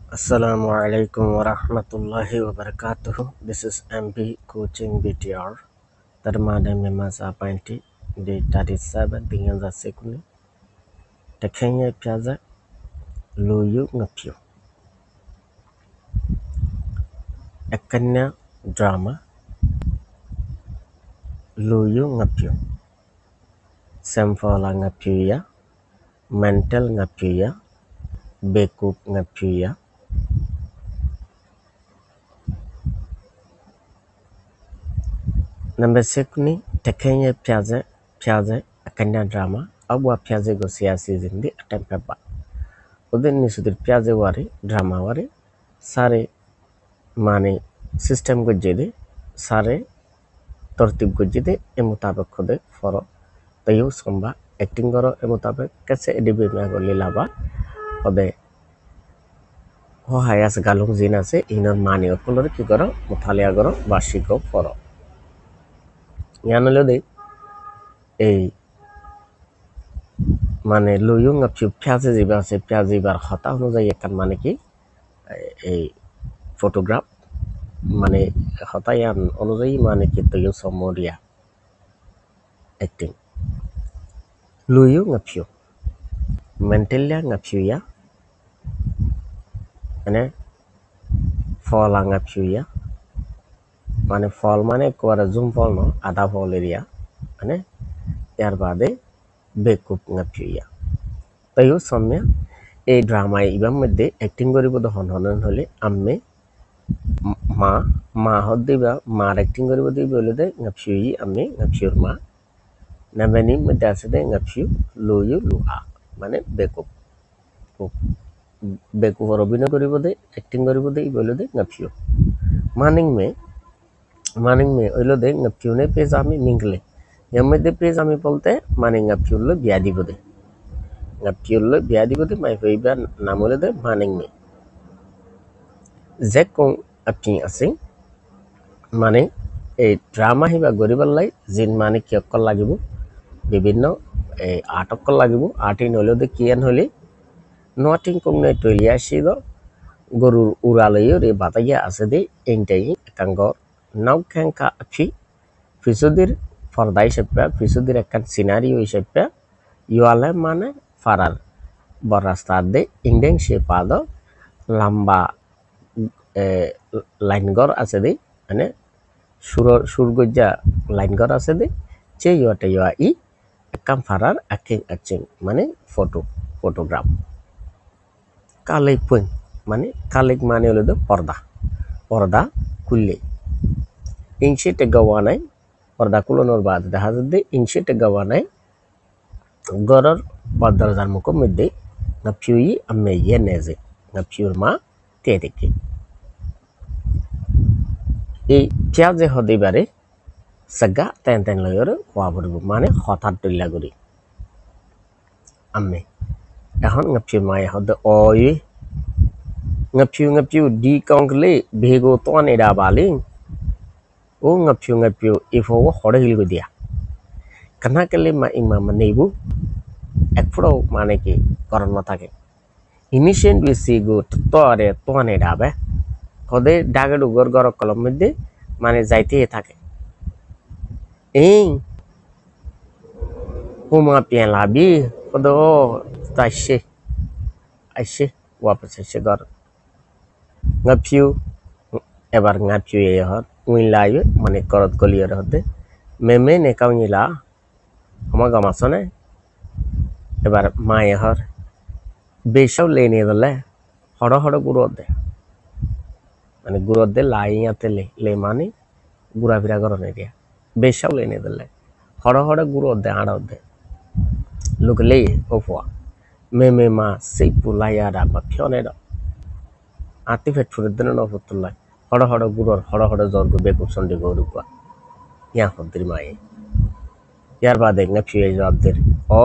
Assalamualaikum warahmatullahi wabarakatuh. This is MB Coaching BTR. Termada memasa painti di 37 dengan zasekuni. Tekenya piaza luyu ngapyo. Ekanya drama luyu ngapyo. Semfola ngapyo ya. Mental ngapyo ya. Bekup ngapyo ya. Number sekuni tekenya piaza ekanya drama. Abwa piaza go siyasi zindi atempeba. Udah ni sudir piaze wari drama wari सारे माने system को जेदे सारे तरतीब को जेदे ए मुताबिक खुदे फरो तयो संबा एक्टिंग करो ए मुताबिक कैसे एडिबी में को लीलाबा खुदे हो हायास गालुंग जीना से इनर माने और की करो मुतालिया करो बाशी को फरो यानो लो दे ए माने लुयुंग अब प्याजे जीबा से प्याजे बार खाता हो जाए एक माने की फोटोग्राफ माने हतायान अनुजाई माने kita yung somoria acting luyu ngapyo mentalya ngapyo ya ane fala ngapyo ya माने फल माने कोरा जुम फल no आधा फल एरिया ane यार बादे बेकुप ngapyo तयो सम्या ए ड्रामा इबाम मध्ये एक्टिंग करिबो द हनहनन हले आम्मे मा हद्दिबा मा एक्टिंग करिबो दै बोले दे ngapyui आम्मे ngapyur मा नबेनि मध्ये आसे दे ngapyu लोयु लुआ माने बेकुप और अभिनय करिबो दे एक्टिंग करिबो दै बोले दे ngapyu मानिंग में ओइलो दे ngapyu ने पेज आमी मिंगले यम्मे दे पेज आमी बोलते माने ngapyu लो बियादी बोदे ngapyulle biadi bote mai feiba namole de maning me zekong apni asing মানে এই ড্রামা হিবা গরিবাল লাই জিন মানে কি অকল লাগিব বিভিন্ন এই আট অকল লাগিব আটি নলে দে কিয়ান হলি নটিং কংনে টলিয়া সিদ গরুর উড়ালয় রে বাতাইয়া আছে দে এনটাই কাঙ্গ নাও খাঙ্কা আপি ফিসুদির ফরদাই সেপা ফিসুদির একখান সিনারিও সেপা ইওয়ালে মানে farar borasta de indeng sepado lamba line gor আছে de মানে surgoja line gor আছে de che yote yo I kam farar aking acing মানে photograph kalai pun মানে kalik মানে হলো de porda kulle inchi te gawanai porda kulonor baad দেখা যাচ্ছে inchi te gawanai গরর বদরজার মুখ মধ্যে ngapyui amme yeneze ngapyur ma tedeke এই পিয়াজে হতে পারে সাগা তেন লয়র হওয়া পড়ব মানে হঠাৎ দইলা করি আম্মে এখন ngapyur ma হতে ওই ngapyu di kongle bego to NADA বালি ও ngapyu ifo হড়ে হিল দিয়া কানা কেলে মা ইমা মানেবু একফড়ো মানে কি করণ থাকে ইনিশিয়েন বিসি গো তোরে তোনে ডাবে হদে ডাগে ডুগর গর কলম মধ্যে মানে যাইতে থাকে এই হুমা পিয়ান লাবি হদো আইসে ওয়াপস এসে গর ngapyu এবার ngapyu এ হত উইলাই মানে করত গলিয়র হতে মেমে নে কাউনিলা হমা গামাসনে এবার মায়ে হর বেশাও লেনে দলে হড় গুড়ো দে মানে গুড়ো দে লাইয়াতে le মানে গুড়া ফিরা করনে দিয়া বেশাও লেনে দলে হড় গুড়ো দে আড় দে লোক লে ওফা মেমে মা সেই পুলাইয়া রাবা ফিয়নে দ আতি ফেট ফুরে দেন ন ফতুল্লাই হড় গুড়োর হড় জর্গ বেকুব সন্ডে গরুপা ইয়া হদ্রি মায়ে ইয়ার বাদে ngapyu জবাব দে ও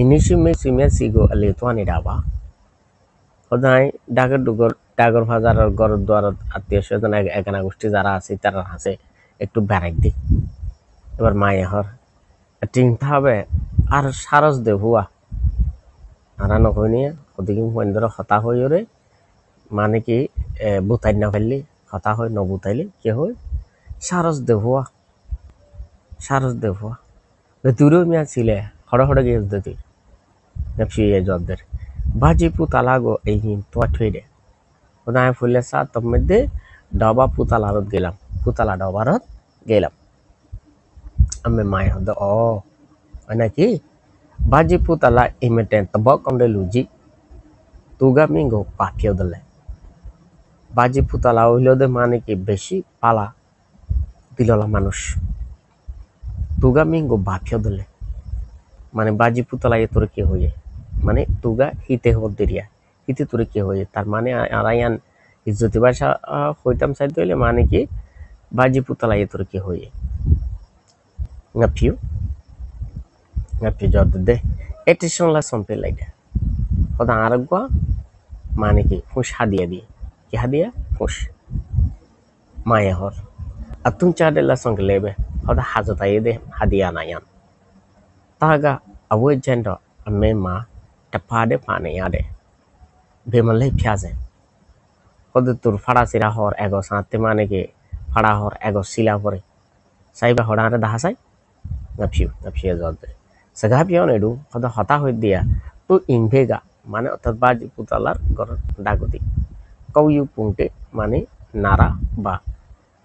ইনিশি মে সিমে সিগো আলে তোয়ানি ডাবা হদাই ডাগর বাজার আর গর দ্বার আত্মীয় স্বজন একানা গোষ্ঠী যারা আছে তারা হাসে একটু ব্যারাক দি এবার মায়ে হর চিন্তা হবে আর সারস দে হুয়া আরা নকইনি ওদিকে মহেন্দ্র হতা হইরে মানে কি বুতাই না ফেললি হতা হয় নবুতাইলে কি হয় সারস দেহুয়া তুইও মিয়া ছিলে হড় হড় গিয়ে তুই ফিরে জবদের বাজি পুতালাগো এই তো ঠইরে ওদায় ফুলে সা তোর মধ্যে ডবা পুতালারত গেলাম পুতালা ডবারত গেলাম আমি মায় হদ নাকি baji putala imeten tabok onde luji tuga mingo papio dele baji putala হইলো দে মানে কি বেশি পালা দিললা মানুষ তুগা মিঙ্গো বাফিও দলে মানে বাজি পুতলা এ তোর কি হইয়ে মানে তুগা হিতে হদ্দিরিয়া হিতে তোর কি হইয়ে তার মানে আরায়ান ইজ্জতি ভাষা হইতাম চাইতে হইলে মানে কি বাজি পুতলা এ তোর কি হইয়ে ngapiu jod de etisyon la sompe laida oda aragwa মানে কি ফুস হাদিয়া দিয়ে কি হাদিয়া ফুস মায়া হর atun chadela song lebe oda hazata yede hadia na yan taga awe jendo ame ma tapade pane yade bemale phyaze oda tur fara sira hor ego sate মানে কি fara hor ego sila pore saiba hodare dahasai ngapiu jode saga pion edu oda hota hoi dia tu invega মানে অর্থাৎ বাজি পুতালার গর ডাগতি কৌয়ু পুংটে মানে নারা বা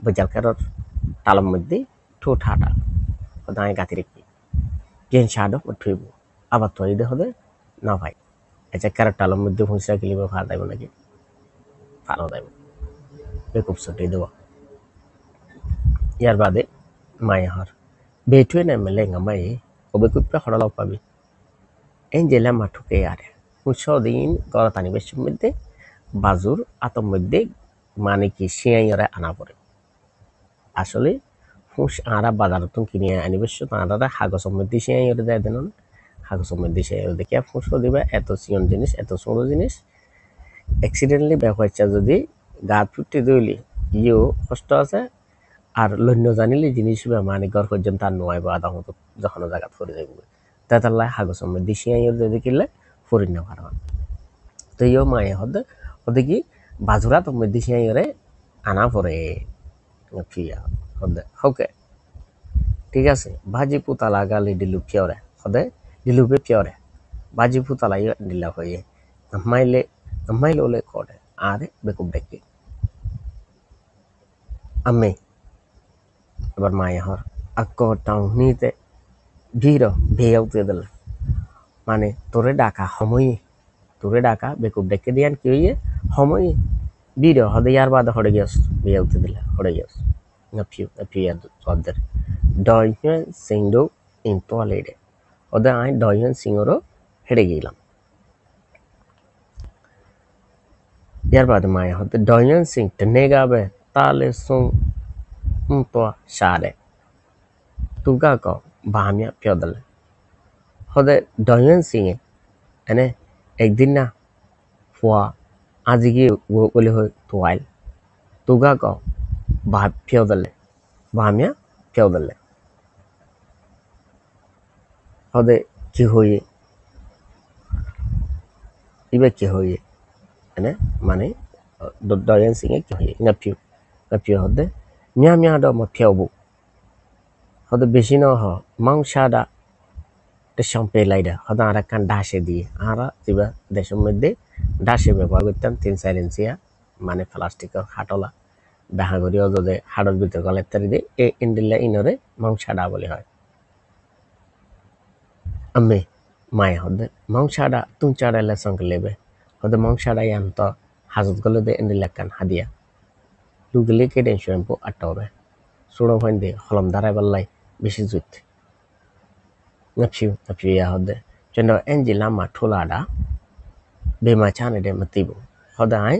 bejalkerot talam mধ্যে ঠোঁটাটা দাঁড়ে গাতি রেখে গেন শাডো উঠইব আবার তো এই হদে না ভাই আচ্ছা কার তালম মধ্যে ফুসরা গেলিবে ভার দাইব নাকি ভালো দাইব বেকুব ছুটি দেব ইয়ার বাদে মায়াহর বেটুয়ে না মেলে গামাই কবে কুপে হড়লাও পাবি এঞ্জেলা মাঠুকে আরে 100 দিন গরতানি বেশির মধ্যে বাজুর আতম মধ্যে মানে কি শিয়াইরা আনা পড়ে আসলে ফুস আরা বাজারতন কিনে আনিবেশ তারা হাগজ সমৃদ্ধি শিয়াইরা দেয় দেন হাগজ সমৃদ্ধি শিয়াইরা দেখে ফুস দিবা এত সিয়ন জিনিস এত সরো জিনিস অ্যাক্সিডেন্টলি ব্যবহারটা যদি গাত ফুটে দইলি ইও কষ্ট আছে আর লন্য জানিলে জিনিস মানে গর পর্যন্ত আর নয় বা আদা মতো যখন জায়গা করে যাইব তাতাল্লাহ হাগজ সমৃদ্ধি শিয়াইরা দেখিলে ফরিন না পারবা তো ইও মায়ে হদে ওদে কি বাজুরা তো মধ্যে শিয়াইরে আনা পরে ফিয়া হদে ওকে ঠিক আছে ভাজি পুতালা গালি দিলু পিয়রে হদে দিলুবে পিয়রে ভাজি পুতালা দিলা হয়ে মাইলে ওলে করে আরে বেকুব ডেকে আমি এবার মায়ে হর আক্ক টাউন নিতে ভিড় ভেয়াউতে দিল মানে তোরে ডাকা সময় তোরে ডাকা বেকুব ডেকে দিয়ান কি হইয়ে সময় ভিড় হদে ইয়ার বাদে হড়ে গিয়াস ভেয়াউতে দিলে হড়ে Gias ngapiu other doyen singdo in toilette oda I doyen singoro হেডে গেলাম ইয়ার বাদে মায়া হতে doyen sing tenegabe tale sung to share tuga ko bamya pyodal hode doyen sing ene ekdin na fwa আজকে বলে হয় তোয়াইল তুগা ko ba pyodale bamya pyodale hode কি হয়ে ইবে কি হয়ে এনে মানে doyen sing কি হয়ে ngapiu hode nya do ma pyobu hode বেশি না হ মাংসাডা তে সম্পে লাইডা হদা আর কান ডাসে দিয়ে আরা জিবা দেশের মধ্যে ডাসে ব্যবহার করতাম 3-4 ইঞ্চিয়া মানে প্লাস্টিকের হাটলা বাহাগরি অজদে হাড়র ভিতর গলেতারি দিয়ে এ ইন্ডিলা ইনরে মাংসাডা বলে হয় আমি মায়ে হদে মাংসাডা তুমচাড়া লেসন লেবে হদে মাংসাডা ইয়ান্ত হাজত গলে দে ইন্ডিলা কান হাদিয়া লুগলে কেডে শ্যাম্পু আটবে সুড়ো ফাইন দে হলম দাঁড়াই বললাই বেশি জুত ngapiu ya hode chendo angela ma tholada bema chane de matibu hodai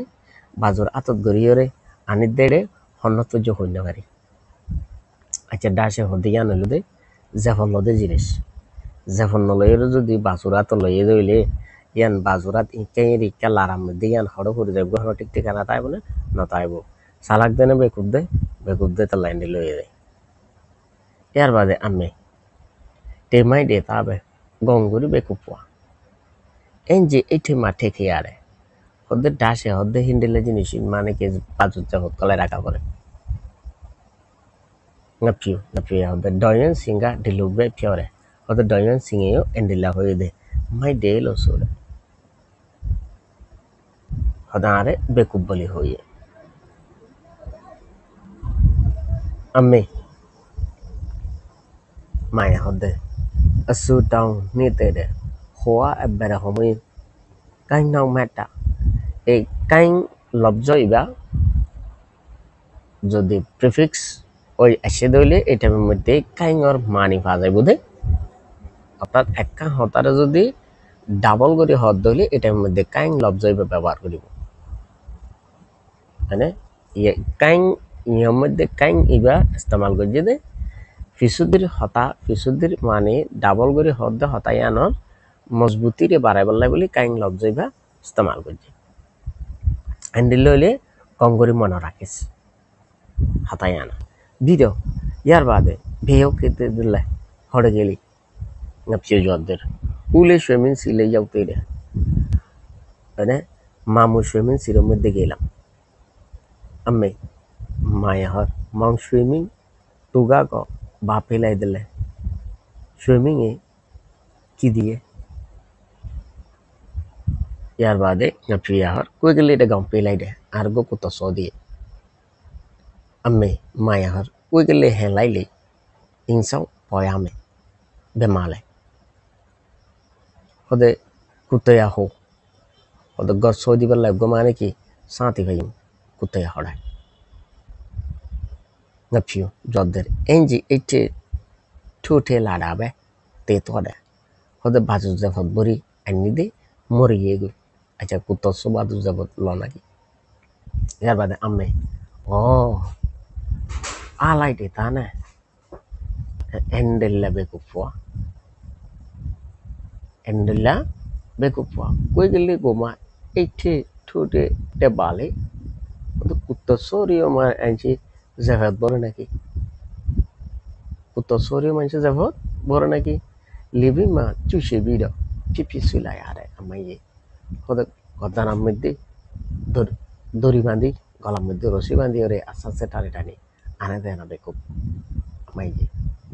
bazur atot goriyore ani dede honno to jo hoinna gari acha dashe hodiya nolude zafon lode jinis zafon noloyero jodi bazurat loye doile yan bazurat ikeri kalaram diyan hodo hore jeb go tik tik ana tai bole na taibo salak dene bekudde ta line loye de yar bade amme temai detabe gonguri bekupwa enje ite mate khiare hode dashe hode hindele jinish mane ke pajut jabot kole raka pore ngapyu hode doyen singa dilube pyore hode doyen singeyo endila hoide mai delo sore hodare bekubali hoye amme maya hode asu taung ni tede hoa ebere homi kain nau meta এই কাইং লব্জইবা যদি prefix ওই এসে দইলে এটার মধ্যে কাইংর মানি পাওয়া যায় বোধে অর্থাৎ একটা হতারে যদি ডাবল করে হদ দইলে এটার মধ্যে কাইং লব্জইবা ব্যবহার করিব মানে কাইং ইয়ের মধ্যে কাইং ইবা ইস্তেমাল করি দে ফিসুদির মানে ডাবল করে হদ দে হতাই আনর মজবুতিরে বাড়াই বললাই বলি কাইং লব্জইবা ইস্তেমাল করি এন্ডিল লইলে কম করে মনে রাখিস হাতাই আনা ভিডিও ইয়ার বাদে ভেও খেতে দিলে হড়ে গেলি ngapsio jodder ule swimming sile yaute de ane mamu swimming sile মধ্যে গেলাম amme maya har mong swimming tuga ko bape লাই দিলে swimming এ কি দিয়ে ইয়ার বাদে ngapsio har কই গেলে এটা গাম পেলাই দে আর গো কত সো দিয়ে amme maya har কই গেলে হে লাইলে ইনসাও পয়ামে বেমালে hode kutaya ho hode gor sodi balla go mane ki saati bhayim kutaya hoday ngapsio jodder enji ite tote lada be te to de hode bazu jafot bori anni de mori yego acha kutto so bazu jafot lona ki yar bade amme oh alai de tane endella be kupwa endella bekupwa koi gele goma ite tote te bale to kutto sorio ma anchi jafot bore naki kutto sorio manche jafot bore naki living ma chushe bido pipi sila yare amaye hode godanar মধ্যে দড়ি বাঁধি গলার মধ্যে রশি বাঁধি ওরে আস্তে আস্তে টানি টানি আনে দেয় না বেকুব আমায়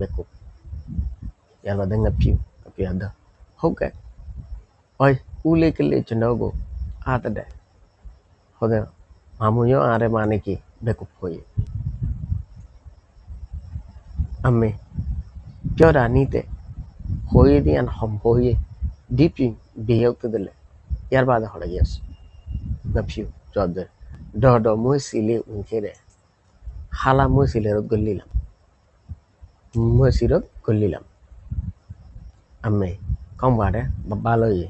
বেকুব ইয়ার বাদে ngapyu ada hoke oi ule kele chnogo atade hode mamuyo are mane ki bekub hoye amme pyoda nite hoye dian hom hoye dipi beyokte dele yar bade hode yes ngapyu jodde do moi sile unkere hala moi sile rot gollilam moi sirot gollilam amme কমবারে বাবালয়ে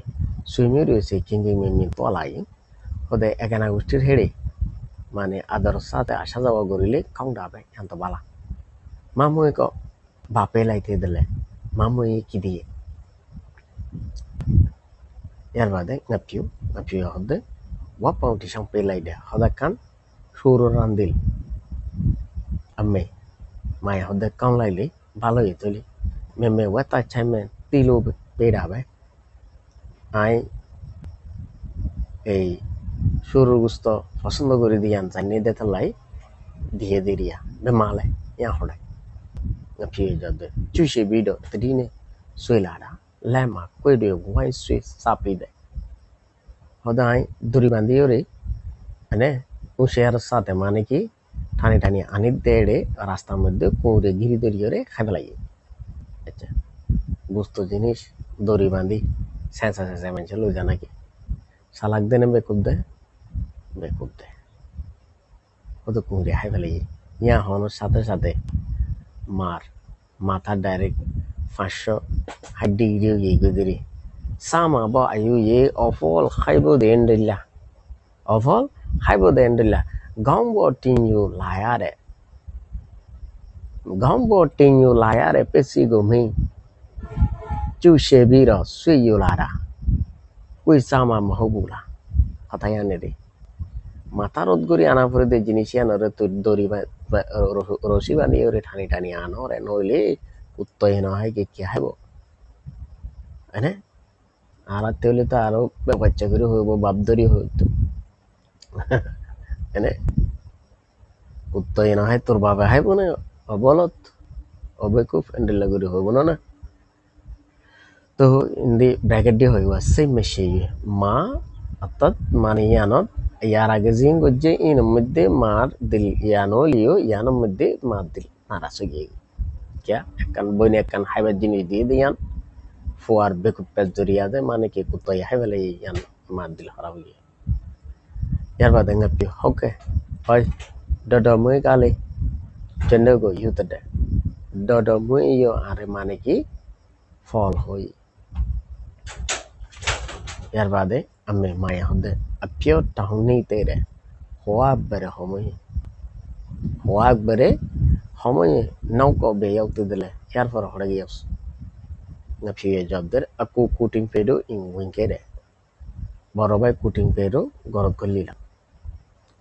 সুইমে রয়েছে চিংড়ি মিমি তোলাই হদে একানা গোষ্ঠীর হেড়ে মানে আদর সাথে আসা যাওয়া করিলে কম ডাবে এত বালা মামুয়ে ক বাপে লাইতে দিলে মামুয়ে কি দিয়ে ইয়ার বাদে ngapyu হদে ওয়াপাউটি সাং পে লাইদে হদা কান সুরো রান্দিল আম্মে মায়া হদে কাম লাইলে ভালোই তলি মেমে ওয়াতা চাইমেন তিলো পেড়া বে আই এই শুরুর গুস্ত পছন্দ করে দিয়ে জানিয়ে দিতে লাই দিয়ে দিরিয়া বেমালে ইয়া Horai ngapsio jodde chushe bido tadine suilada lama koide wai sui sapide hodai duri bandiore ane ushar sate mane ki ঠানি ঠানি আনিত দেড়ে রাস্তার মধ্যে কোরে গিরি দড়িয়ে খাবে লাগে আচ্ছা বুঝতো জিনিস দড়ি বাঁধি স্যাঁচা স্যাঁচা মানুষ লই যা নাকি সালাক দেনে বেকুব দে ও তো কুঁড়ে খাইবে লাগে ইয়া হওয়ানোর সাথে সাথে মার মাথা ডাইরেক্ট 500 হাড্ডি গিরিও গিয়ে গুদিরি সামা বা আয়ু ye অফল খাইব দেন দিল্লা অফল খাইব দেন দিল্লা গাম্বো টিনু লায়ারে পেসি গোমি চুষে বির সুইয়ু লারা কুই সামা মহবুলা হতায়ানে রে মাথা রোদ করি আনা পরে দে জিনিস আনরে তো দড়ি রশি বানিয়ে ওরে ঠানি টানি আনরে নইলে উত্তয় না হয় কি হাইব এনে আর আতে হলে তো আরো বাচ্চা করে হইব বাপ ধরি হইতো এনে উত্তর না হয় তোর বাবা হাইব না অবলত অবেকুফ এন্ডেল করে হইব না তো ইন্দি ব্র্যাকেট দিয়ে হইব সেই মেশে মা অর্থাৎ মানে ইয়ানত ইয়ার আগে জিং গজ্জে ইনের মধ্যে মার দিল ইয়ানো লিও ইয়ানোর মধ্যে মার দিল নারাসে গিয়ে क्या একখান বইনে একখান হাইবার জিনিস দিয়ে দিয়ান ফুয়ার বেকুব পেজ জড়িয়া যায় মানে কি কুত্তা হাই বেলে ইয়ান মার দিল খারাপ গিয়ে ইয়ার বাদে ngapi hoke oi dodo muy kali jende go yutade dodo muy yo are মানে কি ফল হই ইয়ার বাদে আমি মায়া হদে আপিও টাউনি তেরে হওয়া বেরে সময় নৌকো বে ইয়াউতে দিলে ইয়ার পর হড়ে Gias ngapi jobder aku kuting pedo in winkere বড় ভাই কুটিং পেরো গরত করলিলাম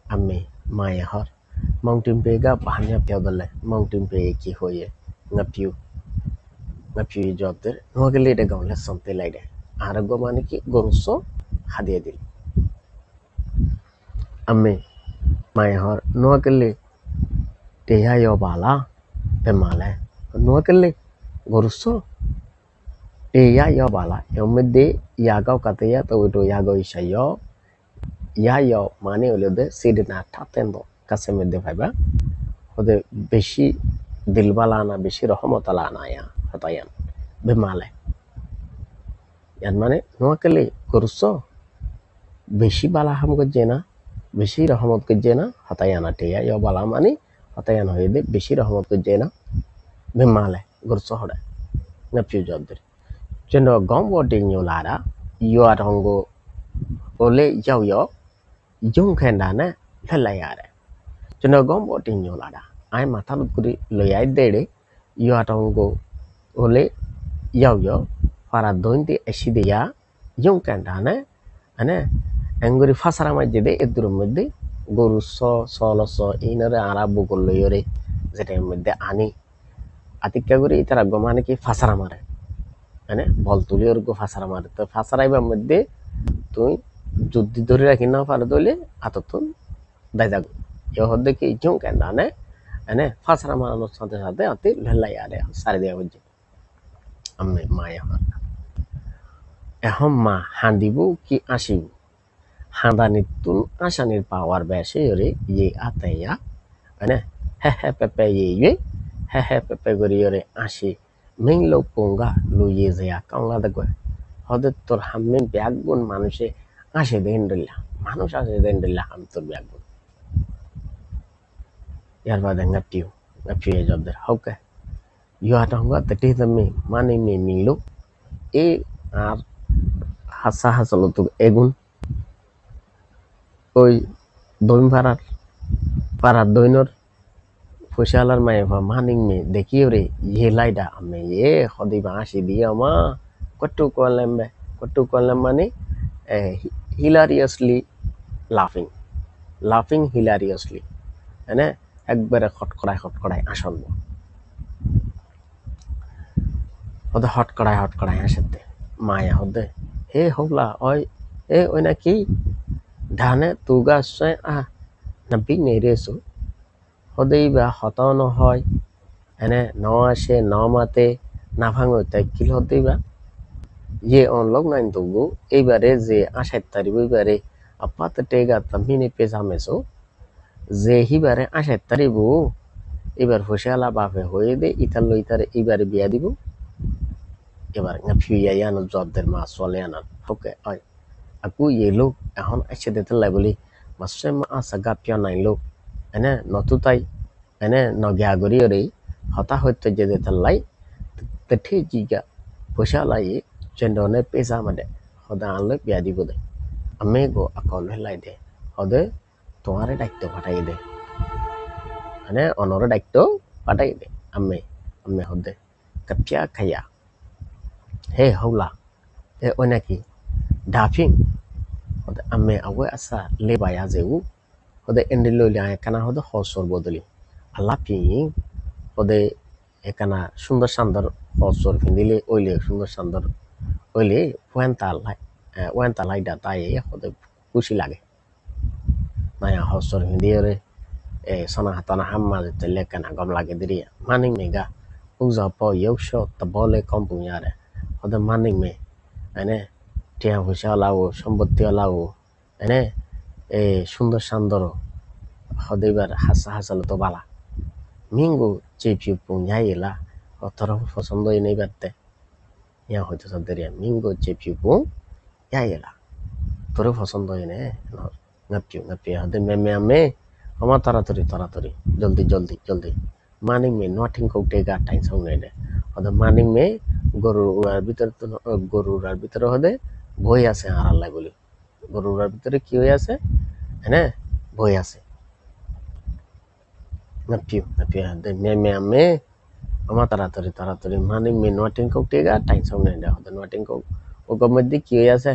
আমি মায়া হর মাউন্টেন পেগা বাহানিয়া পেদলে মাউন্টেন পে কি হয়ে ngapiu jobder নোয়াকে লেটে গাউলে সন্তে লাইডে আর গো মানে কি গরুসো হাদিয়ে দিল আমি মায়া হর নোয়াকে লে টেয়া ইয় বালা বেমালে নোয়াকে লে গরুসো টেয়া ইয় বালা এর মধ্যে ইয়াগাও কাতেয়া তো ওইটো ইয়াগাও ইসাইয় ইয়াইয় মানে হলো দে সিডনা ঠাতেন্দ কাছে মধ্যে ভাইবা ওদের বেশি দিলবালা না বেশি রহমতালা না ইয়া হতায়ান বেমালে ইয়ান মানে নোয়াকেলে গরুসো বেশি বালা হাম গজ্জে না বেশি রহমত গজ্জে না হতায়ানা টেয়া ইয় বালা মানে হতায়ান হয়ে দে বেশি রহমত গজ্জে না বেমালে গরুসো হড়ে ngapiu jobder jendo gombo ding yo lara yo atongo ole yaw yo yung khenda ne lhlai yare jendo gombo ding yo lara ai ma thalut kuri lo yai de de yo atongo ole yaw yo para dointe aside ya yung khenda ne ane anguri fasara ma jede edur modde গরু সলস ইনারে আরাবু করলো ইরে যেটার মধ্যে আনি আতিক্কা করে তারা মানে কি ফাসারা মারে মানে বল তুলি ওর গো ফাসারা মারে তো ফাসারাইবার মধ্যে তুই যদি ধরে রাখি না পারে দলে আততুন দাইজাগ ইয়ে হদ্দে কি জং কেন না এনে ফাসারা মারানোর সাথে সাথে অতি লেলাই আরে সারি দেওয়া হচ্ছে আমি মায়া এখন মা হাঁদিবু কি আসিব হাঁদানির তুন আসানির পাওয়ার বেশি ওরে ইয়ে আতাইয়া মানে হে পেপে ইয়ে হে পেপে করি ওরে আসি মেইন লোক পোঙ্গা লুইয়ে যায় কাংলা দেখো হদে তোর হামে ব্যাগগুন মানুষে আসে দেন দিল্লা মানুষ আসে দেন দিল্লা হাম তোর ব্যাগগুন ইয়ার বাদে ngapiu jobder hoke yo atonga tete tami mani me milo e আর হাসা হাসলো তো এগুন ওই দইম পাড়ার দইনর ফসিয়ালার মায়ে মানিং মে দেখিও রে ইয়ে লাইডা আমি এ হদিবা আসি দিয়ে আমা কট্টু করলাম মানে হিলারিয়াসলি লাফিং হিলারিয়াসলি মানে একবারে খটকড়ায় আসল হদে হটকড়ায় আসতে মায়া হদে হে হবলা ওই নাকি ধানে তুগা সয় না বিগ নেই রেসো হদেই বা হতাও নহয় এনে ন আসে ন মাতে না ভাঙো তাই কিল হতেই বা ইয়ে অনলক নাইন তুগু এইবারে যে 28 তারিখ ওইবারে আপাত টেগা তামিনে পেজামেছো যে হিবারে 28 তারিখ এবার ফসিয়ালা বাপে হয়ে দে ইতার লইতারে এইবারে বিয়া দিব এবার ngapiu ইয়ানো জবদের মা চলে আনার ওকে ওই aku ye lo এখন এসে দিতে লাই বলি মাসে মা সাগা পিয়া নাই lo এনে নতুতাই এনে নগিয়া গরি রে হতা হইতে যে দিতে লাই তেঠে জিগা পয়সা লাই চেন্ডনে পেসা মাদে হদা আনলে বিয়া দিব দে আমি গো আকল লাই দে হদে তোমারে দায়িত্ব পাঠাই দে মানে অনরে দায়িত্ব পাঠাই দে আমি হদে কাপিয়া খাইয়া হে হৌলা এ ওই নাকি ডাফিং হদে আমি আগে আসা লেবায়া যেও হদে এন্ডেল লইলে কানা হদে হসর বদলি আল্লাহ পিং হদে একানা সুন্দর সুন্দর হসর ফিন্দিলে ওইলে সুন্দর সুন্দর ওইলে ওয়ান্তা লাইডা তাই হতে খুশি লাগে naya hosor hindiore sana hatana hamma de lekana gom lage diria maning mega uza po yosho ta bole kompunyare oda maning me ane tia husha lawo সম্পত্তি লাwo ane সুন্দর সুন্দর হদেবার হাসা হাসালো তো বালা মিঙ্গো চেপি পুঞ্জাইলা অতর পছন্দ নেই বাতে ইয়া হয়তো সদরিয়া মিঙ্গো চেপি পুং ইয়াইলা তোর পছন্দ নে ngapi hade me ama taratari joldi maning me nothing ko tega time song ne hade maning me গরুর ভিতরে হদে বই আছে আর আল্লাহ বলি গরুর ভিতরে কি হই আছে হ্যাঁ বই আছে ngapi hade me ama taratari maning me nothing ko tega time song ne hade nothing ko ও মধ্যে কি হই আছে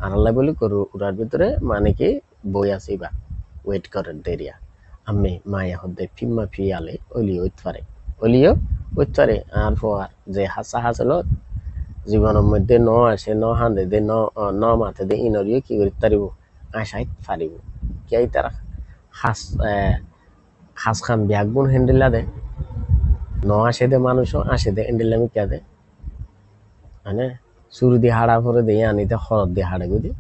আর আল্লাহ বলি গরুর ভিতরে মানে কি বই আছে বা ওয়েট করেন দেরিয়া আমি মায়া হদে ফিম্মা ফিয়ালে অলিও উত্তরে আর পর যে হাসা হাসলো জীবনের মধ্যে ন আসে ন হান্দে দে ন মাথে দে ইনরিও কি করি তারিব আশাই ফারিব কি তারা হাস খান ব্যাগবুন হ্যান্ডেলা দে ন আসে দে মানুষ আসে দে হ্যান্ডেলামি কে দে মানে শুরু দিয়ে হাড়া পরে দিয়ে আনিতে খরচ দিয়ে হাড়ে গুদি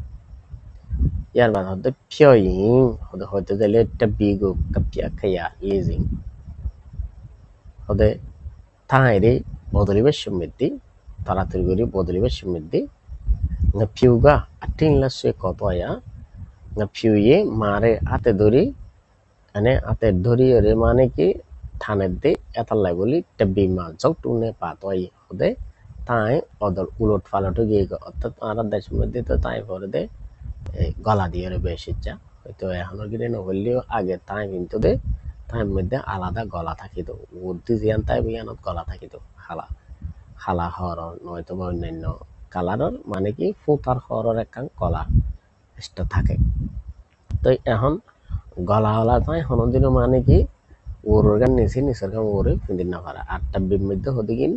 ইয়ার বাদ হতে ফিয়িং হতে হতে দিলে একটা বিগো কাপিয়া খাইয়া লিজিং হতে থাইরে বদলিবে সমৃদ্ধি তাড়াতাড়ি করে বদলিবে সমৃদ্ধি nga piuga ating la se kotaya nga piuye mare ate dori ane ate dori ore mane ki thanet de etalai boli tabbi ma joktu ne patoi hode tai odol ulot palato ge অর্থাৎ আরা দেশ মধ্যে তো তাই পরে দে গলা দিয়ে বেশি যা হয়তো এখনো গিয়ে নহলেও আগে তাই কিন্তু দে তাই মধ্যে আলাদা গলা থাকিত উর্দি জিয়ান তাই বিয়ানত গলা থাকিত খালা হর নয়তো বা অন্যান্য কালারের মানে কি ফুতার হরের একটা গলা এক্সট্রা থাকে তো এখন গলা হলা তাই হনদিন মানে কি ওর গান নিচে নিচের গান ওরে ফিন্দিন না পারে আটটা বির মধ্যে হতে কিন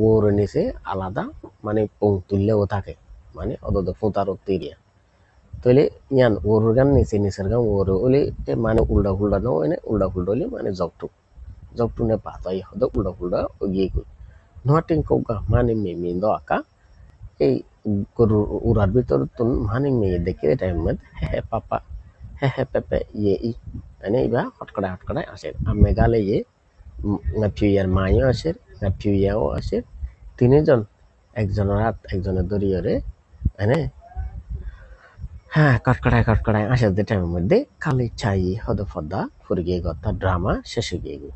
ওর নিচে আলাদা মানে পং তুললেও থাকে মানে অত ফুতার তৈরিয়া তাহলে ইয়ান ওর গান নিচের গান ওর ওলে মানে উল্টা ফুল্টা নো এনে উল্টা ফুল্টা হলে মানে জগটু নে পাতাই হতে উল্টা ফুল্টা গিয়ে কই নটিং কোকা মানে মিমিndo aka এই গরুর উড়ার ভিতর তুন মানে মেয়ে দেখে টাইম মধ্যে হে পাপা হে পেপে ই মানে ইবা হটকড়া আসে আমি গালে ngapiuyar মাইও আসে ngapiuyaও আসে তিনজন একজনের হাত একজনের দরিয়রে মানে হ্যাঁ কটকড়ায় আসে যে টাইমের মধ্যে কালি চাই হদে ফদা ফুরগিয়ে কথা ড্রামা শেষে গিয়ে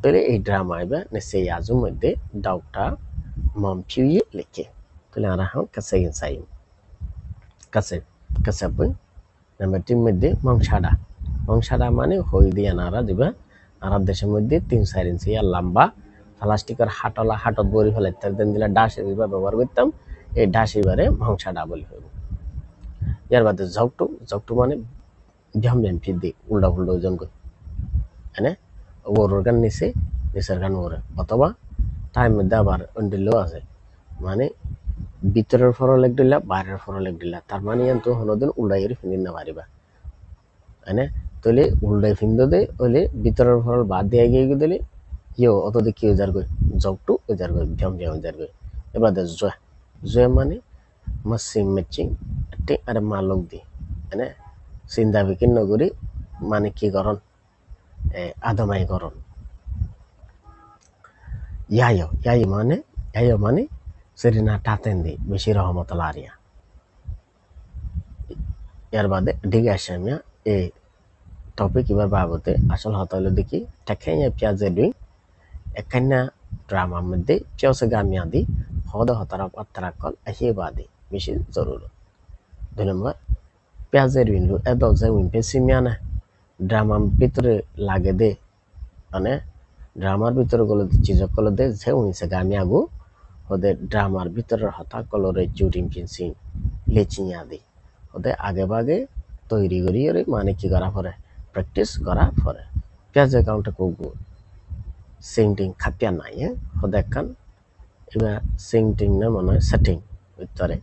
তাহলে এই ড্রামা এবার নিশ্চয়ই আজুর মধ্যে ডাউটা মমপিউয়ে লিখে তাহলে আর হাম কাসাবই নাম্বার টিম মধ্যে মংসাডা মানে হই দিয়ে নারা দিবা আর দেশের মধ্যে 3-4 ইঞ্চি লম্বা প্লাস্টিকের হাটত বড়ি ফেলে তার দিন দিলে ডাস এবার ব্যবহার করতাম এই ডাস এবারে মংসাডা বলি হইব ইয়ার বাদে জগটু মানে ভ্যাম ফিদি উল্টা ওজন কই হ্যাঁ ওর গান নিচের গান ওরে অথবা টাইম মধ্যে আবার অন্ডিলেও আছে মানে ভিতরের ফরল এক দিলা বাইরের ফরল এক দিলা তার মানে তো হনদিন উল্টাই ফিন্দিন না পারিবা হ্যাঁ তাহলে উল্টাই ফিন্দো দে হইলে ভিতরের ফরল বাদ দিয়ে গিয়ে দিলে ইয়ো অত দিয়ে কি ওজার গই জগটু ওজার গই ভ্যাম ওজার গই এবার দে জয় মানে মাসিং ম্যাচিং ঠিক আরে মালক দি হ্যাঁ চিন্তা বিকিন নগরী মানে কি করণ আদমাই করণ ইয়ায়ো মানে সেরিনা টাতেন্দি বেশি রহমতুল্লাহ আরিয়া এর বাদে ডিগে আসামিয়া এই টপিক এবার বাবতে আসল হতা হলো দেখি টেখাইয়া পেঁয়াজে দুই এখানে ড্রামার মধ্যে পেঁয়াজে গামিয়া দি হদা হতারা পাত্রা কল আহি বাদি বেশি জরুরি 2 নম্বর পেঁয়াজের উইন্ডো এদল যে উইন পেসিমিয়া না ড্রামার ভিতরে লাগে দে মানে ড্রামার ভিতরে গুলো চিজ গুলো দে যে উইনসে গামিয়া গো ওদের ড্রামার ভিতরের হতা কলরে জুটিং ফিনসিং লেচিয়া দি ওদের আগে ভাগে তৈরি করি মানে কি করা পরে প্র্যাকটিস করা পরে পেঁয়াজ অ্যাকাউন্টে কোগো সিংটিং খাপিয়া নাই ওদের কান এবার সিংটিং না মনে হয় সেটিং ভিতরে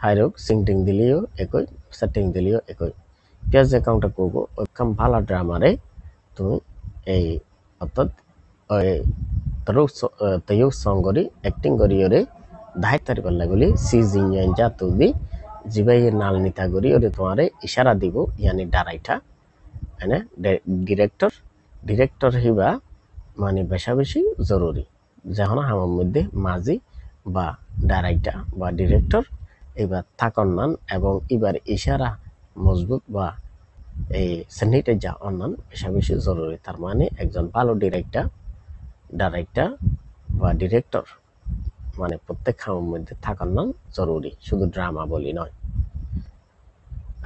হাইরোগ সিংটিং দিলেও একই সেটিং দিলেও একই পিঁয়াজ যে কামটা করবো ওই কাম ভালো ড্রামারে তুমি এই অর্থাৎ ওই তয়ুক সং করি অ্যাক্টিং করি ওরে ধাই তারি পাল্লা গুলি সিজিং যা তুলবি জিবাই নাল নিতা করি ওরে তোমারে ইশারা দিব ইয়ানি ডারাইটা মানে ডিরেক্টর হিবা মানে বেশা বেশি জরুরি যখন আমার মধ্যে মাঝি বা ডারাইটা বা ডিরেক্টর এবার থাকন্নান এবং এবার ইশারা মজবুত বা এই স্যানিটাইজার অন্যান বেশা বেশি জরুরি তার মানে একজন ভালো ডাইরেক্টর বা ডিরেক্টর মানে প্রত্যেক খামের মধ্যে থাকন্নান জরুরি শুধু ড্রামা বলি নয়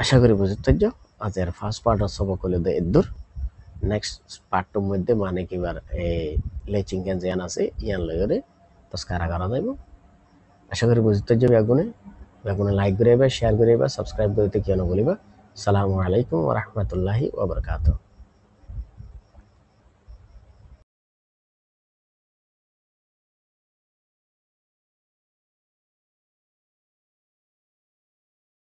আশা করি বুঝতে আজ এর ফার্স্ট পার্ট সবক হলে দে এদুর নেক্সট পার্টটার মধ্যে মানে কিবার এই লেচিং কেন জিয়ান আছে ইয়ান লয়রে তস্কারা করা যাইব আশা করি বুঝতে বেগুনে লাইক করিবা শেয়ার করিবা সাবস্ক্রাইব করতে কেন বলিবা আসসালামু আলাইকুম ওয়া রাহমাতুল্লাহি ওয়া বারাকাতুহু